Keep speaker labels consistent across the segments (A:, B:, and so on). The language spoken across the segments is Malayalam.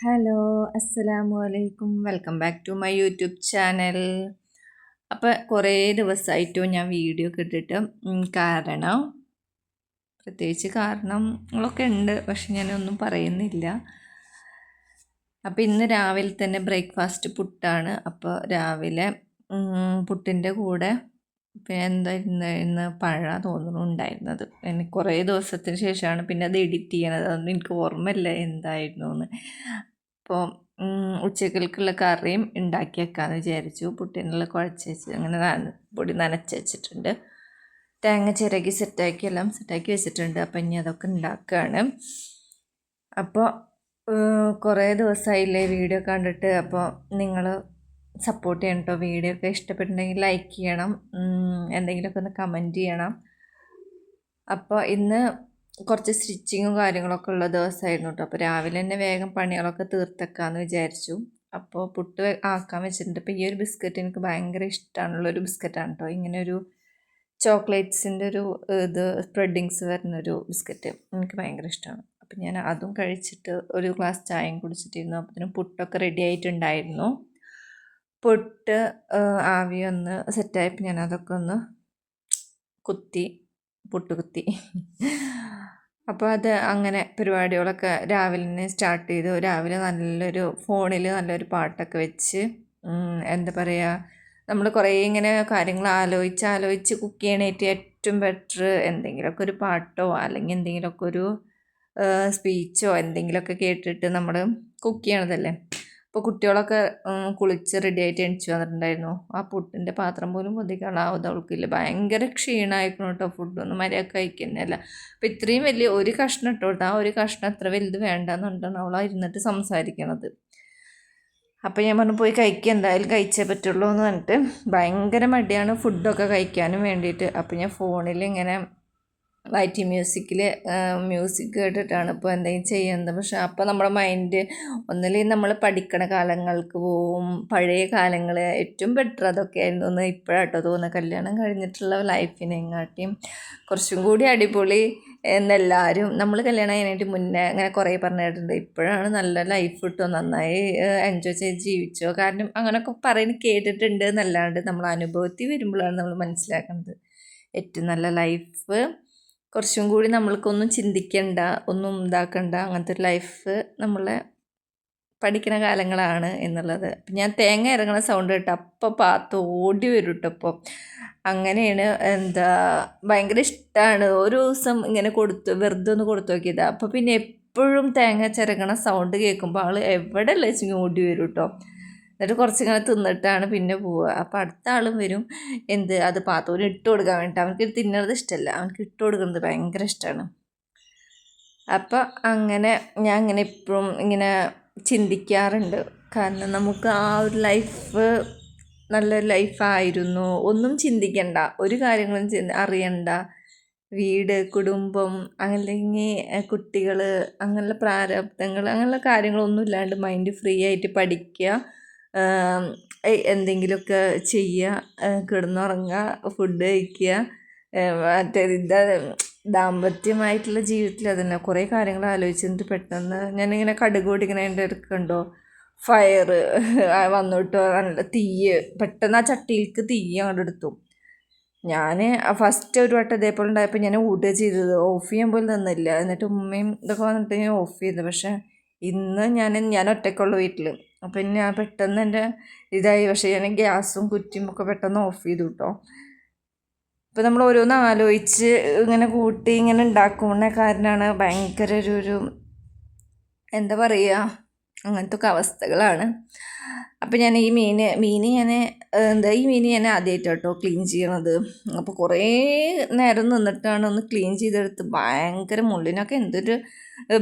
A: ഹലോ, അസ്സലാമു അലൈക്കും. Welcome back to my YouTube channel. അപ്പോൾ കുറേ ദിവസമായിട്ടും ഞാൻ വീഡിയോ ഒക്കെ ഇട്ടിട്ട് കാരണം പ്രത്യേകിച്ച് കാരണങ്ങളൊക്കെ ഉണ്ട്, പക്ഷെ ഞാനൊന്നും പറയുന്നില്ല. അപ്പോൾ ഇന്ന് രാവിലെ തന്നെ ബ്രേക്ക്ഫാസ്റ്റ് പുട്ടാണ്. അപ്പോൾ രാവിലെ പുട്ടിൻ്റെ കൂടെ പിന്നെ എന്താ ഇന്ന് പഴ തോന്നുന്നു ഉണ്ടായിരുന്നത്. എനിക്ക് കുറേ ദിവസത്തിന് ശേഷമാണ് പിന്നെ അത് എഡിറ്റ് ചെയ്യണത്. അതൊന്നും എനിക്ക് ഓർമ്മയില്ല എന്തായിരുന്നു എന്ന്. അപ്പോൾ ഉച്ചക്കൽക്കുള്ള കറിയും ഉണ്ടാക്കി വെക്കാമെന്ന് വിചാരിച്ചു. പുട്ടിനുള്ള കുഴച്ച് വെച്ച് അങ്ങനെ പൊടി നനച്ച് വെച്ചിട്ടുണ്ട്. തേങ്ങ ചിരകി എല്ലാം സെറ്റാക്കി വെച്ചിട്ടുണ്ട്. അപ്പം ഇനി അതൊക്കെ ഉണ്ടാക്കുകയാണ്. അപ്പോൾ കുറേ ദിവസമായില്ലേ വീഡിയോ കണ്ടിട്ട്. അപ്പോൾ നിങ്ങൾ സപ്പോർട്ട് ചെയ്യണം കേട്ടോ. വീഡിയോ ഒക്കെ ഇഷ്ടപ്പെട്ടിട്ടുണ്ടെങ്കിൽ ലൈക്ക് ചെയ്യണം, എന്തെങ്കിലുമൊക്കെ ഒന്ന് കമൻറ്റ് ചെയ്യണം. അപ്പോൾ ഇന്ന് കുറച്ച് സ്റ്റിച്ചിങ്ങും കാര്യങ്ങളൊക്കെ ഉള്ള ദിവസമായിരുന്നു കേട്ടോ. അപ്പോൾ രാവിലെ തന്നെ വേഗം പണികളൊക്കെ തീർത്തെക്കാമെന്ന് വിചാരിച്ചു. അപ്പോൾ പുട്ട് ആക്കാൻ വെച്ചിട്ടുണ്ട്. അപ്പോൾ ഈ ഒരു ബിസ്ക്കറ്റ് എനിക്ക് ഭയങ്കര ഇഷ്ടമാണുള്ളൊരു ബിസ്ക്കറ്റാണ് കേട്ടോ. ഇങ്ങനെ ഒരു ചോക്ലേറ്റ്സിൻ്റെ ഒരു ഇത് സ്പ്രെഡിങ്സ് വരുന്നൊരു ബിസ്ക്കറ്റ് എനിക്ക് ഭയങ്കര ഇഷ്ടമാണ്. അപ്പം ഞാൻ അതും കഴിച്ചിട്ട് ഒരു ഗ്ലാസ് ചായയും കുടിച്ചിട്ടിരുന്നു. അപ്പോഴത്തേനും പുട്ടൊക്കെ റെഡി ആയിട്ടുണ്ടായിരുന്നു. പുട്ട് ആവി ഒന്ന് സെറ്റായപ്പോൾ ഞാൻ അതൊക്കെ ഒന്ന് പുട്ട് കുത്തി. അപ്പോൾ അത് അങ്ങനെ പരിപാടികളൊക്കെ രാവിലെ തന്നെ സ്റ്റാർട്ട് ചെയ്തു. രാവിലെ ഫോണിൽ നല്ലൊരു പാട്ടൊക്കെ വെച്ച് എന്താ പറയുക, നമ്മൾ കുറേ ഇങ്ങനെ കാര്യങ്ങൾ ആലോചിച്ച് കുക്ക് ചെയ്യണേറ്റ് ഏറ്റവും ബെറ്റർ എന്തെങ്കിലുമൊക്കെ ഒരു പാട്ടോ അല്ലെങ്കിൽ എന്തെങ്കിലുമൊക്കെ ഒരു സ്പീച്ചോ എന്തെങ്കിലുമൊക്കെ കേട്ടിട്ട് നമ്മൾ കുക്ക് ചെയ്യണതല്ലേ. അപ്പോൾ കുട്ടികളൊക്കെ കുളിച്ച് റെഡി ആയിട്ട് എണിച്ച് വന്നിട്ടുണ്ടായിരുന്നു. ആ പുട്ടിൻ്റെ പാത്രം പോലും പൊതിക്കാനാവത് അവൾക്കില്ല. ഭയങ്കര ക്ഷീണമായിരിക്കണം കേട്ടോ. ഫുഡൊന്നും മര്യാദ കഴിക്കുന്നതല്ല. അപ്പോൾ ഇത്രയും വലിയ ഒരു കഷ്ണം ഇട്ട് കൊടുത്താൽ ആ ഒരു കഷ്ണം അത്ര വലുത് വേണ്ടെന്നുണ്ടാണ് അവൾ ഇരുന്നിട്ട് സംസാരിക്കണത്. അപ്പോൾ ഞാൻ പറഞ്ഞു പോയി കഴിക്കുക, എന്തായാലും കഴിച്ചേ പറ്റുള്ളൂ എന്ന് പറഞ്ഞിട്ട് ഭയങ്കര മടിയാണ് ഫുഡൊക്കെ കഴിക്കാനും വേണ്ടിയിട്ട്. അപ്പോൾ ഞാൻ ഫോണിൽ ഇങ്ങനെ വൈറ്റി മ്യൂസിക് കേട്ടിട്ടാണ് ഇപ്പോൾ എന്തെങ്കിലും ചെയ്യുന്നത്. പക്ഷെ അപ്പോൾ നമ്മുടെ മൈൻഡ് ഒന്നില്ലെങ്കിൽ നമ്മൾ പഠിക്കണ കാലങ്ങൾക്ക് പോവും. പഴയ കാലങ്ങൾ ഏറ്റവും ബെറ്റർ അതൊക്കെ ആയിരുന്നു എന്ന് ഇപ്പോഴാട്ടോ തോന്നുന്നത്. കല്യാണം കഴിഞ്ഞിട്ടുള്ള ലൈഫിനെങ്ങാട്ടിയും കുറച്ചും കൂടി അടിപൊളി എന്നെല്ലാവരും നമ്മൾ കല്യാണം കഴിഞ്ഞിട്ട് മുന്നേ അങ്ങനെ കുറേ പറഞ്ഞിട്ടുണ്ട്. ഇപ്പോഴാണ് നല്ല ലൈഫ് കിട്ടുമോ, നന്നായി എൻജോയ് ചെയ്ത് ജീവിച്ചോ. കാരണം അങ്ങനെയൊക്കെ പറയുന്നത് കേട്ടിട്ടുണ്ട് എന്നല്ലാണ്ട് നമ്മൾ അനുഭവത്തിൽ വരുമ്പോഴാണ് നമ്മൾ മനസ്സിലാക്കുന്നത് ഏറ്റവും നല്ല ലൈഫ് കുറച്ചും കൂടി നമ്മൾക്കൊന്നും ചിന്തിക്കേണ്ട, ഒന്നും ഇതാക്കണ്ട, അങ്ങനത്തെ ഒരു ലൈഫ് നമ്മളെ പഠിക്കുന്ന കാലങ്ങളാണ് എന്നുള്ളത്. ഞാൻ തേങ്ങ ഇറങ്ങുന്ന സൗണ്ട് കേട്ടോ അപ്പോൾ പാത്ത് ഓടി വരും കേട്ടോ. അപ്പോൾ അങ്ങനെയാണ് ഭയങ്കര ഇഷ്ടമാണ്. ഒരു ദിവസം ഇങ്ങനെ വെറുതെ ഒന്ന് കൊടുത്തു നോക്കിയതാണ്. അപ്പോൾ പിന്നെ എപ്പോഴും തേങ്ങ ചിരകണ സൗണ്ട് കേൾക്കുമ്പോൾ ആൾ എവിടെ വെച്ചെങ്കിൽ ഓടി വരും കേട്ടോ. എന്നിട്ട് കുറച്ചിങ്ങനെ തിന്നിട്ടാണ് പിന്നെ പോവുക. അപ്പോൾ അടുത്ത ആളും വരും, അത് പാത്തോന് ഇട്ട് കൊടുക്കാൻ വേണ്ടിയിട്ട്. അവനക്ക് തിന്നുന്നത് ഇഷ്ടമല്ല, അവനക്ക് ഇട്ട് കൊടുക്കുന്നത് ഭയങ്കര ഇഷ്ടമാണ്. അപ്പോൾ അങ്ങനെ ഞാൻ ഇങ്ങനെ എപ്പോഴും ഇങ്ങനെ ചിന്തിക്കാറുണ്ട്. കാരണം നമുക്ക് ആ ഒരു ലൈഫ് നല്ലൊരു ലൈഫായിരുന്നു. ഒന്നും ചിന്തിക്കണ്ട, ഒരു കാര്യങ്ങളും അറിയണ്ട. വീട്, കുടുംബം, അല്ലെങ്കിൽ കുട്ടികൾ, അങ്ങനെയുള്ള പ്രാരാബ്ദങ്ങൾ, അങ്ങനെയുള്ള കാര്യങ്ങളൊന്നും ഇല്ലാണ്ട് മൈൻഡ് ഫ്രീ ആയിട്ട് പഠിക്കുക, എന്തെങ്കിലുമൊക്കെ ചെയ്യുക, കിടന്നുറങ്ങുക, ഫുഡ് കഴിക്കുക. ദാമ്പത്യമായിട്ടുള്ള ജീവിതത്തിൽ അതന്നെ കുറേ കാര്യങ്ങൾ ആലോചിച്ചിട്ട് പെട്ടെന്ന് ഞാനിങ്ങനെ കടുക് പൊടിക്കണ എൻ്റെ അടുക്കുണ്ടോ ഫയർ വന്നിട്ടോ നല്ല തീയ് പെട്ടെന്ന് ആ ചട്ടിയിലേക്ക് തീയ് അങ്ങോട്ട് എടുത്തു. ഞാൻ ഫസ്റ്റ് ഒരു വട്ടം ഇതേപോലെ ഉണ്ടായപ്പോൾ ഞാൻ ഓടുക ചെയ്തത്, ഓഫ് ചെയ്യാൻ പോലും നിന്നില്ല. എന്നിട്ട് ഉമ്മയും ഇതൊക്കെ വന്നിട്ട് ഞാൻ ഓഫ് ചെയ്തു. പക്ഷേ ഇന്ന് ഞാൻ ഒറ്റയ്ക്കുള്ള വീട്ടിൽ. അപ്പം ഞാൻ പെട്ടെന്ന് എൻ്റെ ഇതായി. പക്ഷേ ഞാൻ ഗ്യാസും കുറ്റിയും ഒക്കെ പെട്ടെന്ന് ഓഫ് ചെയ്തു കേട്ടോ. ഇപ്പം നമ്മൾ ഓരോന്ന് ആലോചിച്ച് ഇങ്ങനെ കൂട്ടി ഇങ്ങനെ ഉണ്ടാക്കുന്ന കാരണമാണ് ഭയങ്കര ഒരു എന്താ പറയുക, അങ്ങനത്തെ ഒക്കെ അവസ്ഥകളാണ്. അപ്പം ഞാൻ ഈ മീൻ ഞാൻ ആദ്യമായിട്ട് കേട്ടോ ക്ലീൻ ചെയ്യണത്. അപ്പോൾ കുറേ നേരം നിന്നിട്ടാണ് ഒന്ന് ക്ലീൻ ചെയ്തെടുത്ത്. ഭയങ്കര മുള്ളിനൊക്കെ എന്തൊരു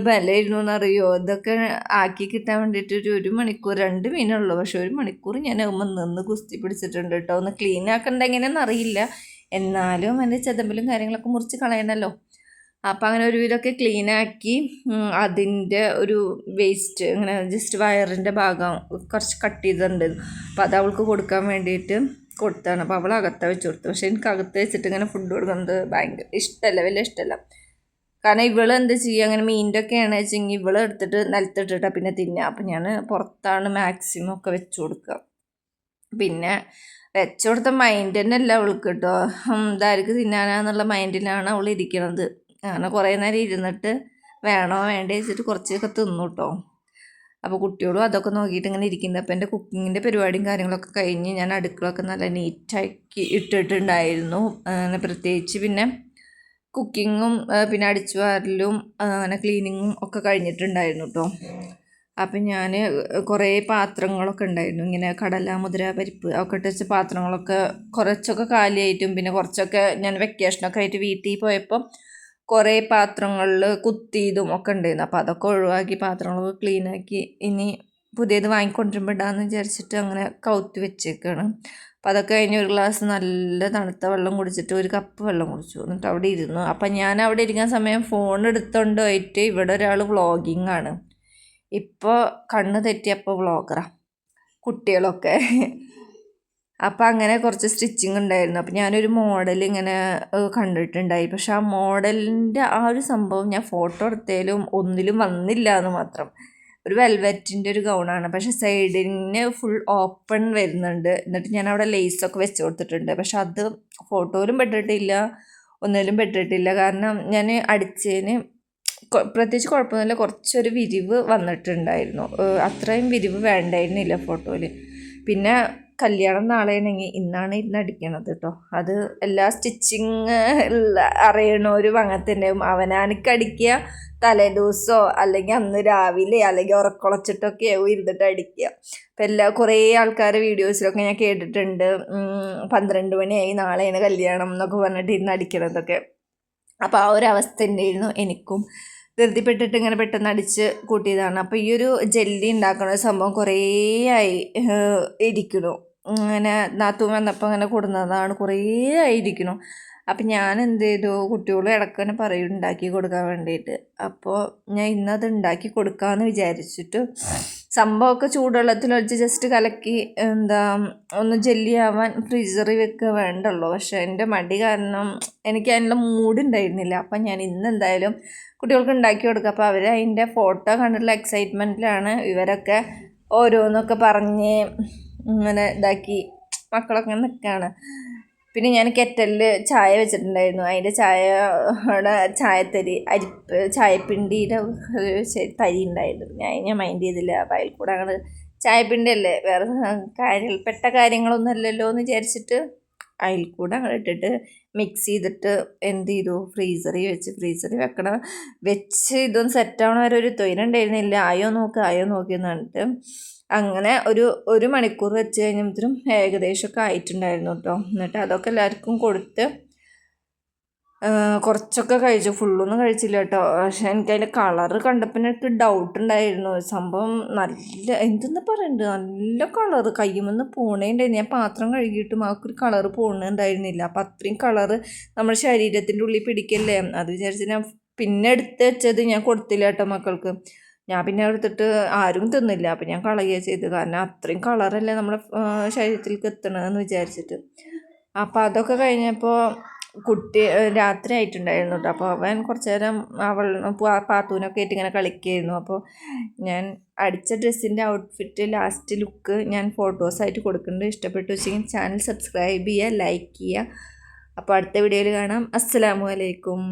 A: ബലമായിരുന്നു എന്നറിയോ. ഇതൊക്കെ ആക്കി കിട്ടാൻ വേണ്ടിയിട്ട് ഒരു മണിക്കൂർ 2 മീനുള്ളൂ. പക്ഷെ 1 മണിക്കൂർ ഞാൻ നിന്ന് കുസ്തി പിടിച്ചിട്ടുണ്ട് കേട്ടോ. ഒന്ന് ക്ലീൻ ആക്കേണ്ട എങ്ങനെയാണെന്ന് അറിയില്ല, എന്നാലും എൻ്റെ ചെതമ്പലും കാര്യങ്ങളൊക്കെ മുറിച്ച് കളയണമല്ലോ. അപ്പം അങ്ങനെ ഒരുവിധമൊക്കെ ക്ലീനാക്കി അതിൻ്റെ ഒരു വേസ്റ്റ് ഇങ്ങനെ ജസ്റ്റ് വയറിൻ്റെ ഭാഗം കുറച്ച് കട്ട് ചെയ്തിട്ടുണ്ട്. അപ്പോൾ അത് അവൾക്ക് കൊടുക്കാൻ വേണ്ടിയിട്ട് കൊടുത്താണ്. അപ്പോൾ അവൾ അകത്ത് വെച്ച് കൊടുത്തു. പക്ഷേ എനിക്ക് അകത്ത് വെച്ചിട്ട് ഇങ്ങനെ ഫുഡ് കൊടുക്കുന്നത് ഭയങ്കര ഇഷ്ടമല്ല, വലിയ ഇഷ്ടമല്ല. കാരണം ഇവള് എന്താ ചെയ്യുക, അങ്ങനെ മീനിൻ്റെ ഒക്കെയാണ് വെച്ചെങ്കിൽ ഇവള് എടുത്തിട്ട് നിലത്തിട്ടിട്ടാണ് പിന്നെ തിന്നുക. അപ്പം ഞാൻ പുറത്താണ് മാക്സിമം ഒക്കെ വെച്ച് കൊടുക്കുക. പിന്നെ വെച്ച് കൊടുത്ത മൈൻഡ് തന്നെ അല്ല അവൾക്ക് കേട്ടോ. ഇതാർക്ക് തിന്നാനാന്നുള്ള മൈൻഡിലാണ് അവൾ ഇരിക്കണത്. അങ്ങനെ കുറേ നേരം ഇരുന്നിട്ട് വേണോ വേണ്ടേ വെച്ചിട്ട് കുറച്ചൊക്കെ തിന്നു കേട്ടോ. അപ്പോൾ കുട്ടികളും അതൊക്കെ നോക്കിയിട്ട് ഇങ്ങനെ ഇരിക്കുന്നുണ്ട്. അപ്പോൾ എൻ്റെ കുക്കിങ്ങിൻ്റെ പരിപാടിയും കാര്യങ്ങളൊക്കെ കഴിഞ്ഞ് ഞാൻ അടുക്കളൊക്കെ നല്ല നീറ്റാക്കി ഇട്ടിട്ടുണ്ടായിരുന്നു. അങ്ങനെ പ്രത്യേകിച്ച് പിന്നെ കുക്കിങ്ങും പിന്നെ അടിച്ചു വാരലും അങ്ങനെ ക്ലീനിങ്ങും ഒക്കെ കഴിഞ്ഞിട്ടുണ്ടായിരുന്നു കേട്ടോ. അപ്പം ഞാൻ കുറേ പാത്രങ്ങളൊക്കെ ഉണ്ടായിരുന്നു, ഇങ്ങനെ കടല, മുതിര, പരിപ്പ് ഒക്കെ ഇട്ട് പാത്രങ്ങളൊക്കെ കുറച്ചൊക്കെ കാലിയായിട്ടും പിന്നെ കുറച്ചൊക്കെ ഞാൻ വെക്കേഷനൊക്കെ ആയിട്ട് വീട്ടിൽ പോയപ്പോൾ കുറേ പാത്രങ്ങളിൽ കുത്തിയതും ഒക്കെ ഉണ്ടായിരുന്നു. അപ്പോൾ അതൊക്കെ ഒഴിവാക്കി പാത്രങ്ങളൊക്കെ ക്ലീനാക്കി ഇനി പുതിയത് വാങ്ങിക്കൊണ്ടിരുമ്പോൾ ഇടാമെന്ന് വിചാരിച്ചിട്ട് അങ്ങനെ കൗത്തി വെച്ചേക്കാണ്. അപ്പോൾ അതൊക്കെ കഴിഞ്ഞ് ഒരു ഗ്ലാസ് നല്ല തണുത്ത വെള്ളം കുടിച്ചിട്ട് ഒരു കപ്പ് വെള്ളം കുടിച്ചു. എന്നിട്ട് അവിടെ ഇരുന്നു. അപ്പം ഞാൻ അവിടെ ഇരിക്കുന്ന സമയം ഫോൺ എടുത്തുകൊണ്ട് പോയിട്ട് ഇവിടെ ഒരാൾ വ്ളോഗിങ് ആണ്. ഇപ്പോൾ കണ്ണ് തെറ്റിയപ്പോൾ വ്ളോഗറാണ് കുട്ടികളൊക്കെ. അപ്പം അങ്ങനെ കുറച്ച് സ്റ്റിച്ചിങ് ഉണ്ടായിരുന്നു. അപ്പം ഞാനൊരു മോഡൽ ഇങ്ങനെ കണ്ടിട്ടുണ്ടായി. പക്ഷെ ആ മോഡലിൻ്റെ ആ ഒരു സംഭവം ഞാൻ ഫോട്ടോ എടുത്തതിലും ഒന്നിലും വന്നില്ല എന്ന് മാത്രം. ഒരു വെൽവെറ്റിൻ്റെ ഒരു ഗൗണാണ്, പക്ഷെ സൈഡിന് ഫുൾ ഓപ്പൺ വരുന്നുണ്ട്. എന്നിട്ട് ഞാൻ അവിടെ ലേസൊക്കെ വെച്ച് കൊടുത്തിട്ടുണ്ട്. പക്ഷെ അത് ഫോട്ടോയിലും പെട്ടിട്ടില്ല, ഒന്നിലും പെട്ടിട്ടില്ല. കാരണം ഞാൻ അടിച്ചതിന് പ്രത്യേകിച്ച് കുഴപ്പമൊന്നുമില്ല, കുറച്ചൊരു വിരിവ് വന്നിട്ടുണ്ടായിരുന്നു. അത്രയും വിരിവ് വേണ്ടായിരുന്നില്ല ഫോട്ടോയിൽ. പിന്നെ കല്യാണം നാളെയാണെങ്കിൽ ഇന്നാണ് ഇന്ന് അടിക്കണത് കേട്ടോ. അത് എല്ലാ സ്റ്റിച്ചിങ് അറിയണവരും അങ്ങനെ തന്നെ അവനാനിക്ക് അടിക്കുക, തലേദിവസമോ അല്ലെങ്കിൽ അന്ന് രാവിലെ അല്ലെങ്കിൽ ഉറക്കുളച്ചിട്ടൊക്കെ ഇരുന്നിട്ട് അടിക്കുക. അപ്പം കുറേ ആൾക്കാരുടെ വീഡിയോസിലൊക്കെ ഞാൻ കേട്ടിട്ടുണ്ട് 12 മണിയായി നാളെയാണ് കല്യാണം എന്നൊക്കെ പറഞ്ഞിട്ട് ഇരുന്ന് അടിക്കണതൊക്കെ. അപ്പോൾ ആ ഒരു അവസ്ഥ ഉണ്ടായിരുന്നു എനിക്കും. ധൃതിപ്പെട്ടിട്ട് ഇങ്ങനെ പെട്ടെന്ന് അടിച്ച് കൂട്ടിയതാണ്. അപ്പോൾ ഈ ഒരു ജെല്ലി ഉണ്ടാക്കുന്ന സംഭവം കുറേ ആയി ഇരിക്കണു. ഇങ്ങനെ നാത്തൂൻ വന്നപ്പോൾ അങ്ങനെ കൊടുന്നതാണ്, കുറേ ആയിരിക്കണു. അപ്പം ഞാൻ എന്ത് ചെയ്തു, കുട്ടികളും ഇടയ്ക്ക് തന്നെ പറയും ഉണ്ടാക്കി കൊടുക്കാൻ വേണ്ടിയിട്ട്. അപ്പോൾ ഞാൻ ഇന്നത് ഉണ്ടാക്കി കൊടുക്കാമെന്ന് വിചാരിച്ചിട്ട് സംഭവമൊക്കെ ചൂടുവെള്ളത്തിലൊഴിച്ച് ജസ്റ്റ് കലക്കി ഒന്ന് ജെല്ലിയാവാൻ ഫ്രീസറിൽ വെക്കുക വേണ്ടല്ലോ. പക്ഷേ എൻ്റെ മടി കാരണം എനിക്ക് അതിനുള്ള മൂഡ് ഉണ്ടായിരുന്നില്ല. അപ്പം ഞാൻ ഇന്ന് എന്തായാലും കുട്ടികൾക്ക് ഉണ്ടാക്കി കൊടുക്കുക. അപ്പോൾ അവർ അതിൻ്റെ ഫോട്ടോ കണ്ടിട്ടുള്ള എക്സൈറ്റ്മെൻറ്റിലാണ് ഇവരൊക്കെ ഓരോന്നൊക്കെ പറഞ്ഞ് ഇങ്ങനെ ഇതാക്കി മക്കളൊക്കെ നിൽക്കുകയാണ്. പിന്നെ ഞാൻ കെറ്റലിൽ ചായ വെച്ചിട്ടുണ്ടായിരുന്നു. അതിൻ്റെ ചായത്തരി ചായപ്പിണ്ടിയുടെ തരി ഉണ്ടായിരുന്നു. ഞാൻ മൈൻഡ് ചെയ്തില്ല. അപ്പോൾ അതിൽ കൂടെ അങ്ങോട്ട് ചായപ്പിണ്ടി അല്ലേ, വേറെ പെട്ട കാര്യങ്ങളൊന്നും അല്ലല്ലോ എന്ന് വിചാരിച്ചിട്ട് അതിൽ കൂടെ അങ്ങോട്ട് ഇട്ടിട്ട് മിക്സ് ചെയ്തിട്ട് എന്ത് ചെയ്തു, ഫ്രീസറിൽ വെച്ച് ഇതൊന്നും സെറ്റാവണ വരെ ഒരു തൊയിലുണ്ടായിരുന്നില്ല. ആയോ നോക്ക് എന്ന് പറഞ്ഞിട്ട് അങ്ങനെ ഒരു മണിക്കൂർ വെച്ച് കഴിഞ്ഞപ്പോഴും ഏകദേശമൊക്കെ ആയിട്ടുണ്ടായിരുന്നു കേട്ടോ. എന്നിട്ട് അതൊക്കെ എല്ലാവർക്കും കൊടുത്ത് കുറച്ചൊക്കെ കഴിച്ചു, ഫുള്ളൊന്നും കഴിച്ചില്ല കേട്ടോ. പക്ഷെ എനിക്ക് അതിൻ്റെ കളറ് കണ്ടപ്പോൾ എനിക്ക് ഡൗട്ട് ഉണ്ടായിരുന്നു. സംഭവം നല്ല എന്തെന്ന് പറയുന്നുണ്ട്, നല്ല കളറ് കയ്യുമെന്ന് പോണേണ്ടായിരുന്നു. ഞാൻ പാത്രം കഴുകിയിട്ടും ആൾക്കൊരു കളറ് പോകണുണ്ടായിരുന്നില്ല. അപ്പം അത്രയും കളറ് നമ്മുടെ ശരീരത്തിൻ്റെ ഉള്ളിൽ പിടിക്കല്ലേ, അത് വിചാരിച്ച് ഞാൻ പിന്നെ എടുത്ത് വെച്ചത് ഞാൻ കൊടുത്തില്ല കേട്ടോ മക്കൾക്ക്. ഞാൻ പിന്നെ എടുത്തിട്ട് ആരും തിന്നില്ല. അപ്പം ഞാൻ കളയുക ചെയ്ത്, കാരണം അത്രയും കളറല്ലേ നമ്മുടെ ശരീരത്തിലേക്ക് എത്തണമെന്ന് വിചാരിച്ചിട്ട്. അപ്പോൾ അതൊക്കെ കഴിഞ്ഞപ്പോൾ കുട്ടി രാത്രി ആയിട്ടുണ്ടായിരുന്നു കേട്ടോ. അപ്പോൾ അവൻ കുറച്ച് നേരം പാത്തൂനൊക്കെ ആയിട്ട് ഇങ്ങനെ കളിക്കുകയായിരുന്നു. അപ്പോൾ ഞാൻ അടിച്ച ഡ്രസ്സിൻ്റെ ഔട്ട്ഫിറ്റ് ലാസ്റ്റ് ലുക്ക് ഞാൻ ഫോട്ടോസായിട്ട് കൊടുക്കുന്നുണ്ട്. ഇഷ്ടപ്പെട്ടു വെച്ചെങ്കിൽ ചാനൽ സബ്സ്ക്രൈബ് ചെയ്യുക, ലൈക്ക് ചെയ്യുക. അപ്പോൾ അടുത്ത വീഡിയോയിൽ കാണാം. അസ്സലാമു അലൈക്കും.